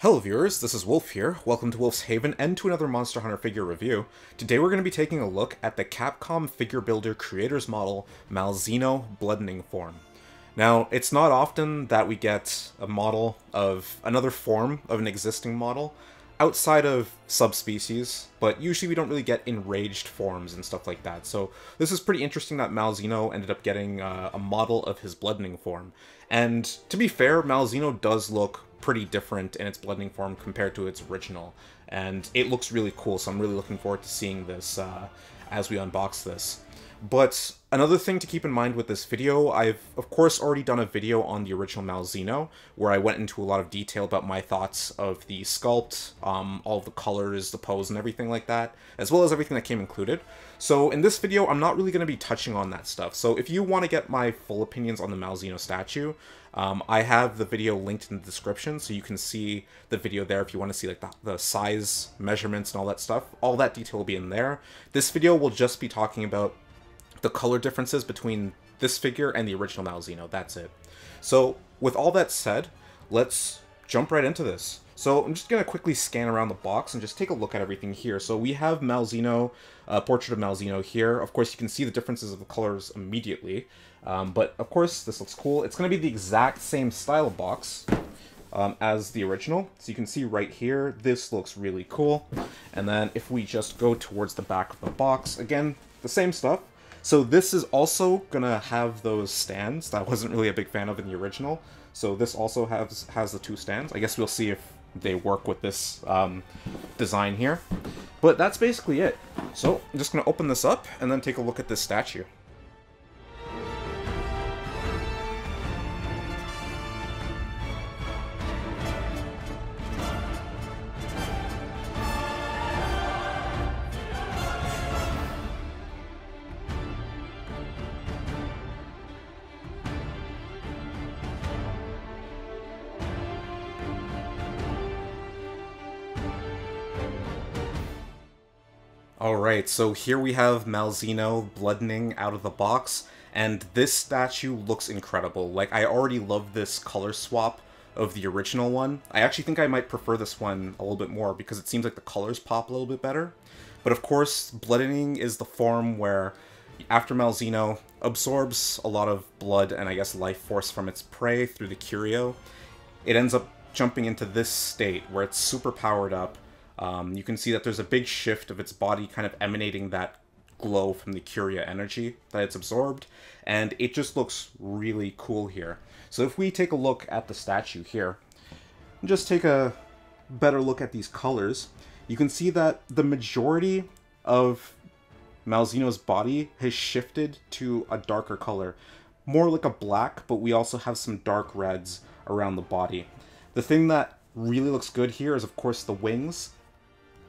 Hello viewers, this is Wolf here. Welcome to Wolf's Haven and to another Monster Hunter figure review. Today we're going to be taking a look at the Capcom figure builder creator's model, Malzeno Bloodening form. Now, it's not often that we get a model of another form of an existing model outside of subspecies, but usually we don't really get enraged forms and stuff like that. So this is pretty interesting that Malzeno ended up getting a model of his bloodening form. And to be fair, Malzeno does look pretty different in its bloodening form compared to its original, and it looks really cool, so I'm really looking forward to seeing this as we unbox this. But another thing to keep in mind with this video, I've of course already done a video on the original Malzeno, where I went into a lot of detail about my thoughts of the sculpt, all of the colors, the pose, and everything like that, as well as everything that came included. So in this video, I'm not really going to be touching on that stuff. So if you want to get my full opinions on the Malzeno statue, I have the video linked in the description, so you can see the video there if you want to see like the size, measurements, and all that stuff. All that detail will be in there. This video will just be talking about the color differences between this figure and the original Malzeno. That's it. So with all that said, let's jump right into this. So I'm just going to quickly scan around the box and just take a look at everything here. So we have Malzeno, portrait of Malzeno here. Of course, you can see the differences of the colors immediately. But of course, this looks cool. It's going to be the exact same style box as the original. So you can see right here, this looks really cool. And then if we just go towards the back of the box, again, the same stuff. So this is also going to have those stands that I wasn't really a big fan of in the original. So this also has the two stands. I guess we'll see if they work with this design here. But that's basically it. So I'm just going to open this up and then take a look at this statue. Alright, so here we have Malzeno Bloodening out of the box, and this statue looks incredible. Like, I already love this color swap of the original one. I actually think I might prefer this one a little bit more because it seems like the colors pop a little bit better. But of course, Bloodening is the form where, after Malzeno absorbs a lot of blood and I guess life force from its prey through the Qurio, it ends up jumping into this state where it's super powered up. You can see that there's a big shift of its body kind of emanating that glow from the Qurio energy that it's absorbed, and it just looks really cool here. So if we take a look at the statue here, and just take a better look at these colors, you can see that the majority of Malzeno's body has shifted to a darker color. More like a black, but we also have some dark reds around the body. The thing that really looks good here is, of course, the wings.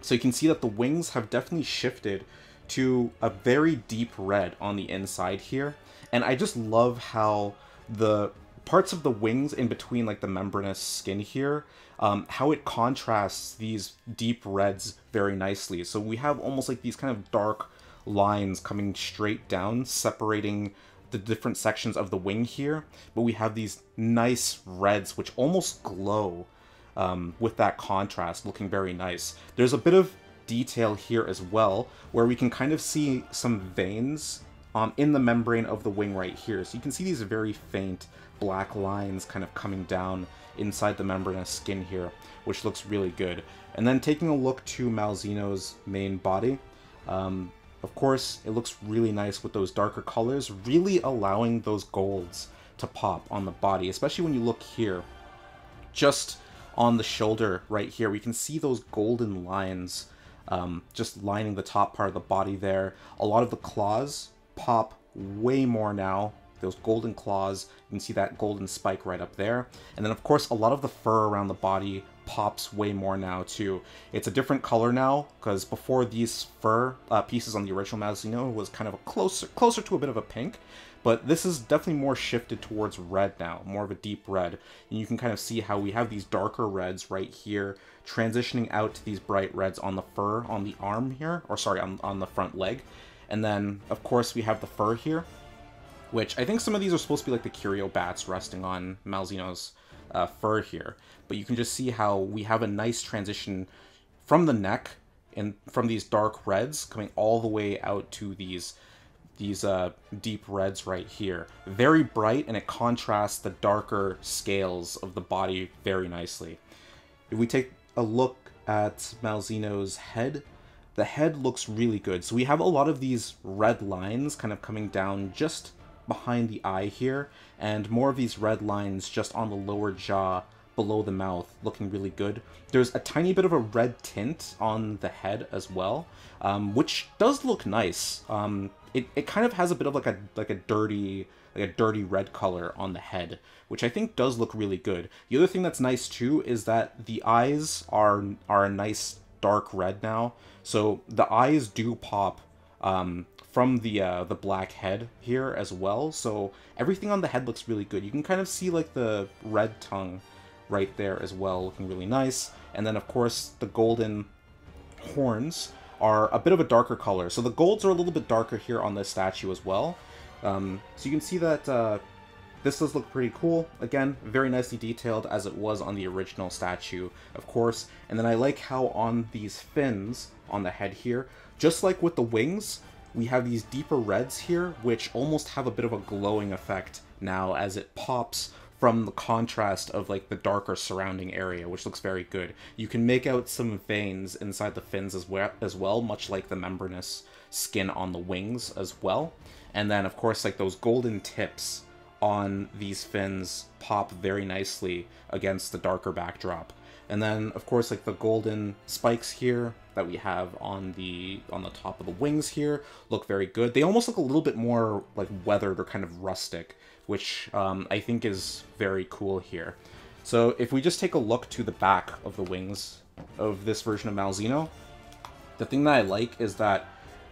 So you can see that the wings have definitely shifted to a very deep red on the inside here. And I just love how the parts of the wings in between like the membranous skin here, how it contrasts these deep reds very nicely. So we have almost like these kind of dark lines coming straight down, separating the different sections of the wing here. But we have these nice reds which almost glow. With that contrast looking very nice. There's a bit of detail here as well, where we can kind of see some veins in the membrane of the wing right here. So you can see these very faint black lines kind of coming down inside the membranous skin here, which looks really good. And then taking a look to Malzeno's main body, of course, it looks really nice with those darker colors, really allowing those golds to pop on the body, especially when you look here. Just on the shoulder right here, we can see those golden lines just lining the top part of the body there. A lot of the claws pop way more now. Those golden claws, you can see that golden spike right up there. And then of course, a lot of the fur around the body pops way more now too. It's a different color now, because before these fur pieces on the original Malzeno was kind of a closer to a bit of a pink. But this is definitely more shifted towards red now, more of a deep red. And you can kind of see how we have these darker reds right here, transitioning out to these bright reds on the fur on the arm here, or sorry, on the front leg. And then, of course, we have the fur here, which I think some of these are supposed to be like the Qurio bats resting on Malzeno's fur here. But you can just see how we have a nice transition from the neck and from these dark reds coming all the way out to these deep reds right here. Very bright, and it contrasts the darker scales of the body very nicely. If we take a look at Malzeno's head, the head looks really good. So we have a lot of these red lines kind of coming down just behind the eye here, and more of these red lines just on the lower jaw below the mouth, looking really good. There's a tiny bit of a red tint on the head as well, which does look nice. It kind of has a bit of like a dirty red color on the head, which I think does look really good. The other thing that's nice too is that the eyes are a nice dark red now, so the eyes do pop from the black head here as well. So everything on the head looks really good. You can kind of see like the red tongue right there as well, looking really nice. And then of course the golden horns are a bit of a darker color. So the golds are a little bit darker here on this statue as well. So you can see that this does look pretty cool. Again, very nicely detailed as it was on the original statue, of course. And then I like how on these fins on the head here, just like with the wings, we have these deeper reds here, which almost have a bit of a glowing effect now as it pops from the contrast of like the darker surrounding area, which looks very good. You can make out some veins inside the fins as well, much like the membranous skin on the wings as well. And then of course like those golden tips on these fins pop very nicely against the darker backdrop. And then of course like the golden spikes here that we have on the top of the wings here look very good. They almost look a little bit more like weathered or kind of rustic, which I think is very cool here. So if we just take a look to the back of the wings of this version of Malzeno, the thing that I like is that,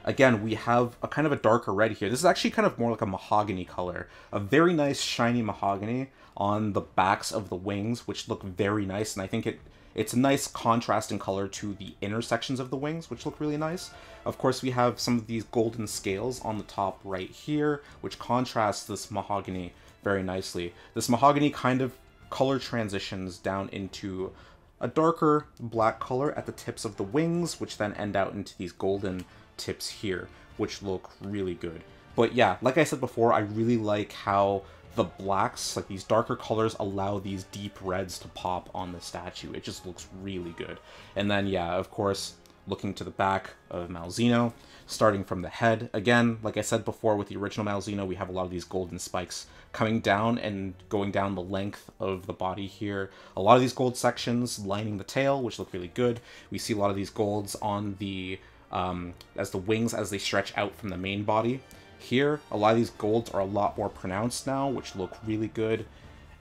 again, we have a kind of a darker red here. This is actually kind of more like a mahogany color. A very nice shiny mahogany on the backs of the wings, which look very nice, and I think it's a nice contrast in color to the inner sections of the wings, which look really nice. Of course, we have some of these golden scales on the top right here, which contrasts this mahogany very nicely. This mahogany kind of color transitions down into a darker black color at the tips of the wings, which then end out into these golden tips here, which look really good. But yeah, like I said before, I really like how the blacks, like these darker colors, allow these deep reds to pop on the statue. It just looks really good. And then yeah, of course, looking to the back of Malzeno, starting from the head. Again, like I said before, with the original Malzeno, we have a lot of these golden spikes coming down and going down the length of the body here. A lot of these gold sections lining the tail, which look really good. We see a lot of these golds on the as the wings, as they stretch out from the main body. Here, a lot of these golds are a lot more pronounced now, which look really good.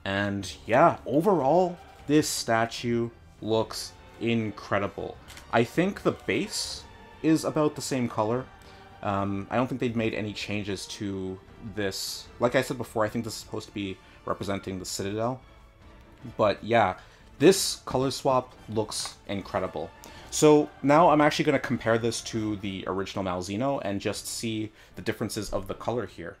And yeah, overall, this statue looks incredible. I think the base is about the same color. I don't think they've made any changes to this. Like I said before, I think this is supposed to be representing the Citadel. But yeah, this color swap looks incredible. So now I'm actually going to compare this to the original Malzeno and just see the differences of the color here.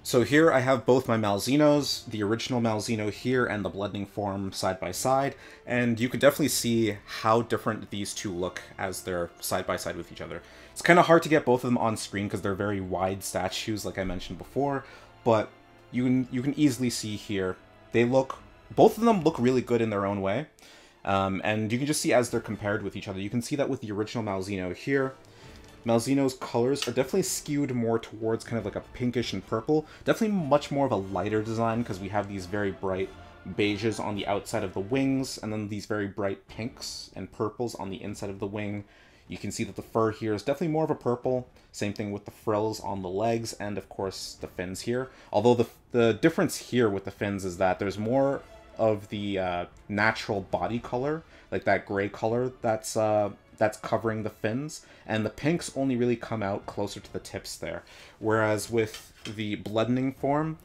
So here I have both my Malzenos, the original Malzeno here and the Bloodening form side by side, and you could definitely see how different these two look as they're side by side with each other. It's kind of hard to get both of them on screen because they're very wide statues, like I mentioned before, but you can easily see here, both of them look really good in their own way. And you can just see as they're compared with each other. You can see that with the original Malzeno here, Malzeno's colors are definitely skewed more towards kind of like a pinkish and purple. Definitely much more of a lighter design because we have these very bright beiges on the outside of the wings, and then these very bright pinks and purples on the inside of the wing. You can see that the fur here is definitely more of a purple. Same thing with the frills on the legs, and of course the fins here. Although the difference here with the fins is that there's more of the natural body color, like that gray color that's covering the fins, and the pinks only really come out closer to the tips there. Whereas with the Bloodening form,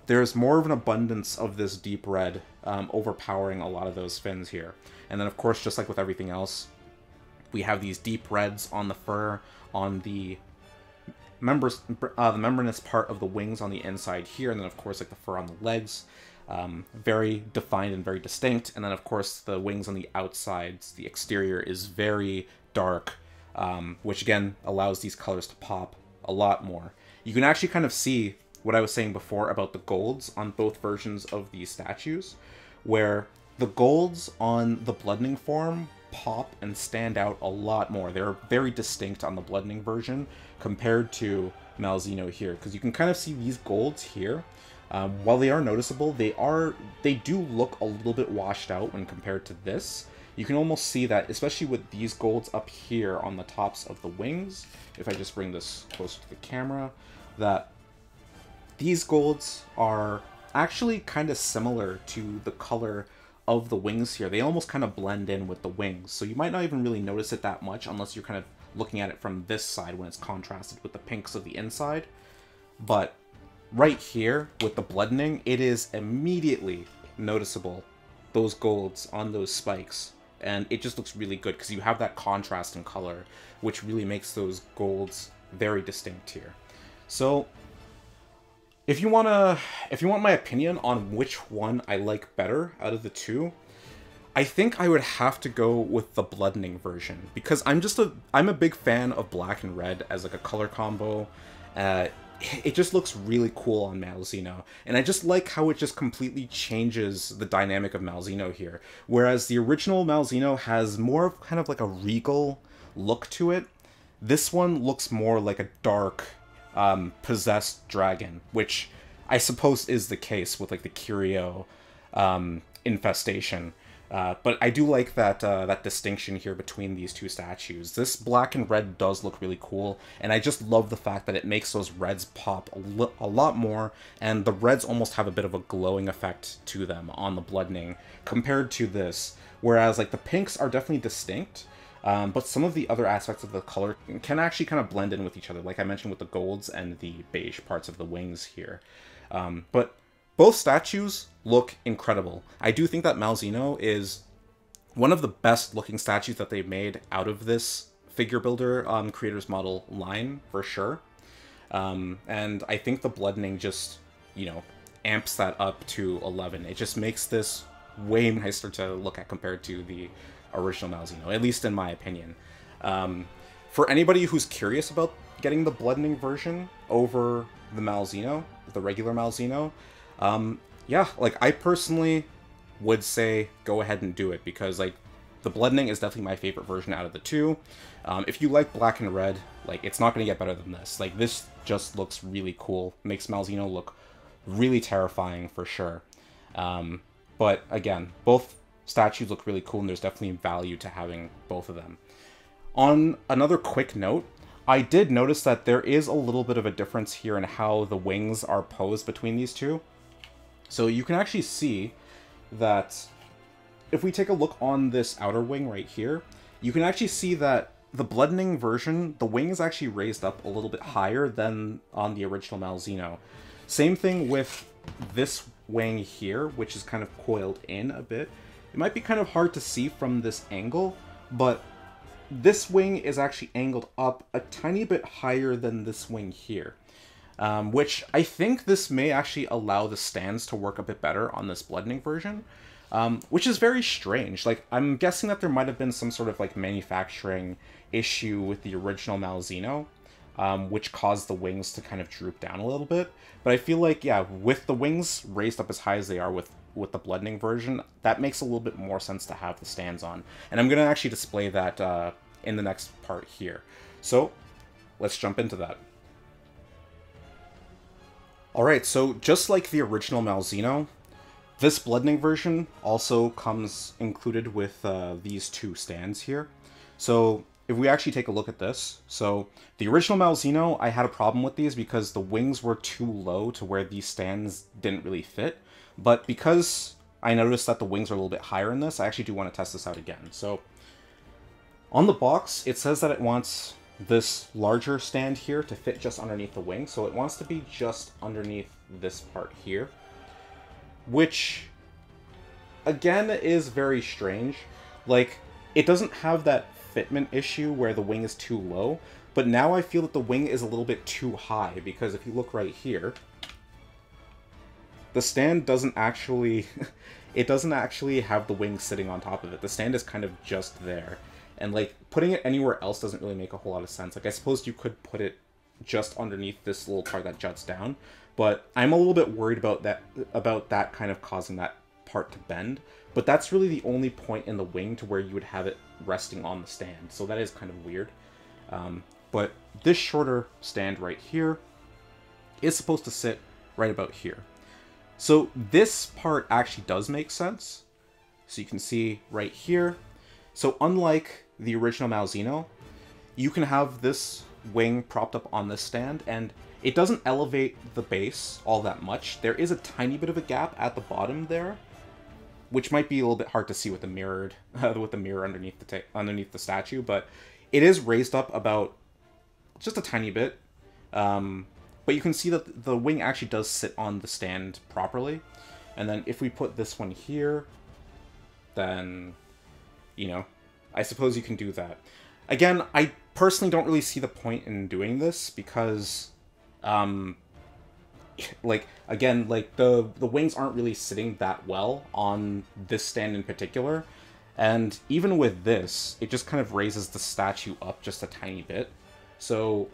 there's more of an abundance of this deep red overpowering a lot of those fins here. And then of course, just like with everything else, we have these deep reds on the fur, on the membranous part of the wings on the inside here, and then of course like the fur on the legs. Very defined and very distinct. And then, of course, the wings on the outsides, the exterior is very dark, which again allows these colors to pop a lot more. You can actually kind of see what I was saying before about the golds on both versions of these statues, where the golds on the Bloodening form pop and stand out a lot more. They're very distinct on the Bloodening version compared to Malzeno here, because you can kind of see these golds here. While they are noticeable, they do look a little bit washed out when compared to this. You can almost see that, especially with these golds up here on the tops of the wings. If I just bring this closer to the camera, that these golds are actually kind of similar to the color of the wings here. They almost kind of blend in with the wings, so you might not even really notice it that much unless you're kind of looking at it from this side when it's contrasted with the pinks of the inside. But right here with the Bloodening, it is immediately noticeable, those golds on those spikes, and it just looks really good because you have that contrast in color, which really makes those golds very distinct here. So if you want my opinion on which one I like better out of the two, I think I would have to go with the Bloodening version, because I'm a big fan of black and red as like a color combo. It just looks really cool on Malzeno, and I just like how it just completely changes the dynamic of Malzeno here. Whereas the original Malzeno has more of kind of like a regal look to it, this one looks more like a dark, possessed dragon, which I suppose is the case with like the Qurio infestation. But I do like that that distinction here between these two statues. This black and red does look really cool, and I just love the fact that it makes those reds pop a lot more, and the reds almost have a bit of a glowing effect to them on the Bloodening compared to this, whereas like the pinks are definitely distinct, but some of the other aspects of the color can actually kind of blend in with each other, like I mentioned with the golds and the beige parts of the wings here. But both statues look incredible. I do think that Malzeno is one of the best looking statues that they've made out of this figure builder creators model line, for sure. And I think the Bloodening just, you know, amps that up to 11. It just makes this way nicer to look at compared to the original Malzeno, at least in my opinion. For anybody who's curious about getting the Bloodening version over the Malzeno, the regular Malzeno, yeah, like I personally would say go ahead and do it, because like the Bloodening is definitely my favorite version out of the two. If you like black and red, like it's not going to get better than this. Like this just looks really cool, makes Malzeno look really terrifying for sure. But again, both statues look really cool, and there's definitely value to having both of them. On another quick note, I did notice that there is a little bit of a difference here in how the wings are posed between these two. So you can actually see that if we take a look on this outer wing right here, you can actually see that the Bloodening version, the wing is actually raised up a little bit higher than on the original Malzeno. Same thing with this wing here, which is kind of coiled in a bit. It might be kind of hard to see from this angle, but this wing is actually angled up a tiny bit higher than this wing here. Which I think this may actually allow the stands to work a bit better on this Bloodening version, which is very strange. Like, I'm guessing that there might have been some sort of like manufacturing issue with the original Malzeno, which caused the wings to kind of droop down a little bit. But I feel like, yeah, with the wings raised up as high as they are with the Bloodening version, that makes a little bit more sense to have the stands on. And I'm going to actually display that in the next part here. So, let's jump into that. Alright, so just like the original Malzeno, this Bloodening version also comes included with these two stands here. So if we actually take a look at this, so the original Malzeno, I had a problem with these because the wings were too low to where these stands didn't really fit. But because I noticed that the wings are a little bit higher in this, I actually do want to test this out again. So on the box, it says that it wants this larger stand here to fit just underneath the wing, so it wants to be just underneath this part here, which again is very strange. Like, it doesn't have that fitment issue where the wing is too low, but now I feel that the wing is a little bit too high, because if you look right here, the stand doesn't actually... it doesn't actually have the wing sitting on top of it. The stand is kind of just there. And, like, putting it anywhere else doesn't really make a whole lot of sense. Like, I suppose you could put it just underneath this little part that juts down, but I'm a little bit worried about that kind of causing that part to bend. But that's really the only point in the wing to where you would have it resting on the stand, so that is kind of weird. But this shorter stand right here is supposed to sit right about here. So this part actually does make sense. So you can see right here. So unlike the original Malzeno, you can have this wing propped up on this stand, and it doesn't elevate the base all that much. There is a tiny bit of a gap at the bottom there, which might be a little bit hard to see with the mirror underneath the statue, but it is raised up about just a tiny bit. But you can see that the wing actually does sit on the stand properly. And then if we put this one here, then, you know, I suppose you can do that. Again, I personally don't really see the point in doing this because, like, again, like, the wings aren't really sitting that well on this stand in particular. And even with this, it just kind of raises the statue up just a tiny bit. So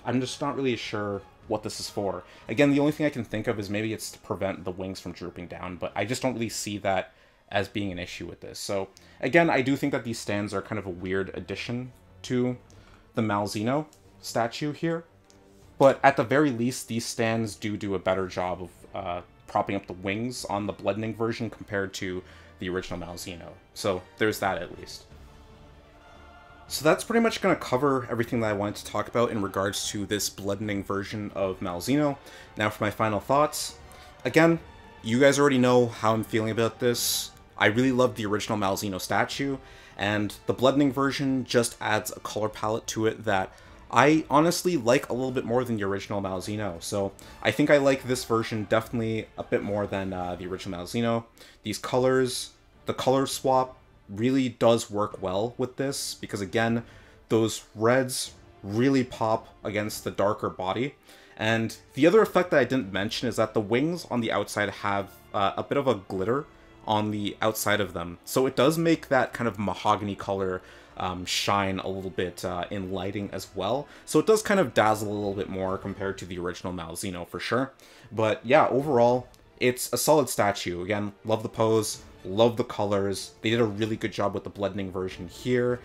I'm just not really sure what this is for. Again, the only thing I can think of is maybe it's to prevent the wings from drooping down, but I just don't really see that as being an issue with this. So again, I do think that these stands are kind of a weird addition to the Malzeno statue here, but at the very least, these stands do a better job of propping up the wings on the Bloodening version compared to the original Malzeno. So there's that at least. So that's pretty much going to cover everything that I wanted to talk about in regards to this Bloodening version of Malzeno. Now for my final thoughts. Again, you guys already know how I'm feeling about this. I really love the original Malzeno statue, and the Bloodening version just adds a color palette to it that I honestly like a little bit more than the original Malzeno. So I think I like this version definitely a bit more than the original Malzeno. These colors, the color swap, really does work well with this, because again, those reds really pop against the darker body. And the other effect that I didn't mention is that the wings on the outside have a bit of a glitter on the outside of them, so it does make that kind of mahogany color shine a little bit in lighting as well, so it does kind of dazzle a little bit more compared to the original Malzeno for sure. But yeah, overall, it's a solid statue. Again, love the pose, love the colors. They did a really good job with the Bloodening version here,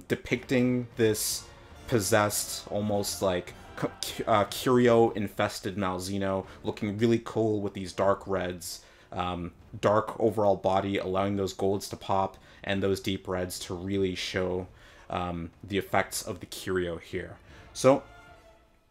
depicting this possessed, almost like Qurio infested Malzeno, looking really cool with these dark reds, dark overall body, allowing those golds to pop, and those deep reds to really show the effects of the Qurio here. So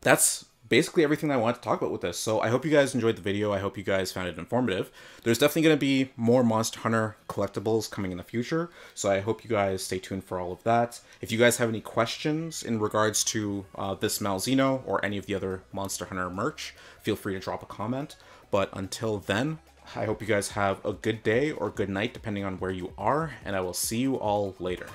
that's basically everything I wanted to talk about with this. So I hope you guys enjoyed the video. I hope you guys found it informative. There's definitely going to be more Monster Hunter collectibles coming in the future, so I hope you guys stay tuned for all of that. If you guys have any questions in regards to this Malzeno or any of the other Monster Hunter merch, feel free to drop a comment. But until then, I hope you guys have a good day or good night, depending on where you are, and I will see you all later.